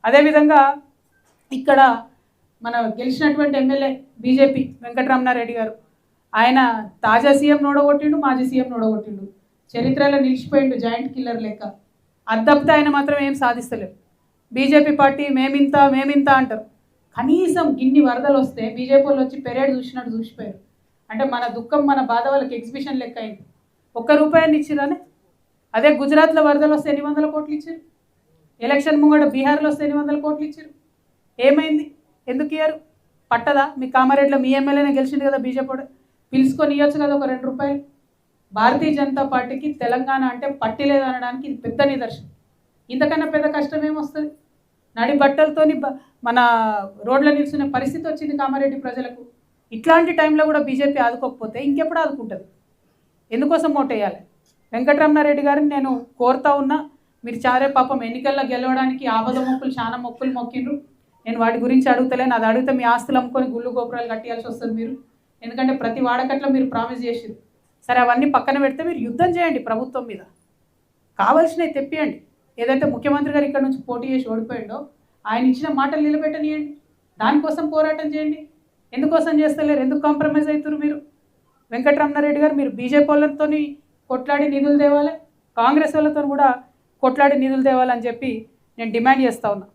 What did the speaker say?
అదేవిధంగా ఇక్కడ మన గెలిచినటువంటి ఎమ్మెల్యే బీజేపీ వెంకటరమణారెడ్డి గారు, ఆయన తాజా సీఎం నోడగొట్టిండు, మాజీ సీఎం నోడగొట్టిండు, చరిత్రలో నిలిచిపోయిండు జాయింట్ కిల్లర్ లెక్క. అద్దప్తే ఆయన మాత్రం ఏం సాధిస్తలేరు. బీజేపీ పార్టీ మేమింత అంటారు. కనీసం ఇన్ని వరదలు వస్తే బీజేపీ వాళ్ళు వచ్చి పెరేడ్ చూసినట్టు చూసిపోయారు. అంటే మన దుఃఖం మన బాధ వాళ్ళకి ఎగ్జిబిషన్ లెక్క అయింది. ₹1 ఇచ్చిరానే. అదే గుజరాత్లో వరదలు వస్తే ఎన్ని వందల కోట్లు ఇచ్చారు. ఎలక్షన్ ముంగట బీహార్లో వస్తే ఎన్ని వందల కోట్లు ఇచ్చారు. ఏమైంది? ఎందుకు ఇయ్యారు? పట్టదా? మీ కామారెడ్డిలో మీ ఎమ్మెల్యేనే గెలిచింది కదా బీజేపీ, పిలుచుకొని ఇవ్వచ్చు కదా ఒక ₹2. భారతీయ జనతా పార్టీకి తెలంగాణ అంటే పట్టి లేదనడానికి ఇది పెద్ద నిదర్శనం. ఇంతకన్నా పెద్ద కష్టం ఏమొస్తుంది? నడి బట్టలతోని మన రోడ్ల నిల్చునే పరిస్థితి వచ్చింది కామారెడ్డి ప్రజలకు. ఇట్లాంటి టైంలో కూడా బీజేపీ ఆదుకోకపోతే ఇంకెప్పుడు ఆదుకుంటుంది? ఎందుకోసం ఓటేయాలి? వెంకటరమణారెడ్డి గారిని నేను కోరుతా ఉన్నా, మీరు చారే పాపం ఎన్నికల్లో గెలవడానికి ఆపద మొక్కులు చాలా మొక్కులు మొక్కిండ్రు. నేను వాటి గురించి అడుగుతలేను. అది అడిగితే మీ ఆస్తులు అమ్ముకొని గుళ్ళు గోపురాలు కట్టియాల్సి వస్తుంది మీరు. ఎందుకంటే ప్రతి వాడకట్లో మీరు ప్రామిస్ చేసిరు. సరే, అవన్నీ పక్కన పెడితే మీరు యుద్ధం చేయండి ప్రభుత్వం మీద, కావాల్సినవి తెప్పియండి. ఏదైతే ముఖ్యమంత్రి గారు ఇక్కడ నుంచి పోటీ చేసి ఓడిపోయిండో ఆయన ఇచ్చిన మాటలు నిలబెట్టనియండి. దానికోసం పోరాటం చేయండి. ఎందుకోసం చేస్తలేరు? ఎందుకు కాంప్రమైజ్ అవుతారు మీరు? వెంకటరమణారెడ్డి గారు, మీరు బీజేపీ వాళ్ళతో కొట్లాడి నిధులు తేవాలి, కాంగ్రెస్ వాళ్ళతో కూడా కొట్లాడి నిధులు తేవాలని చెప్పి నేను డిమాండ్ చేస్తా ఉన్నా.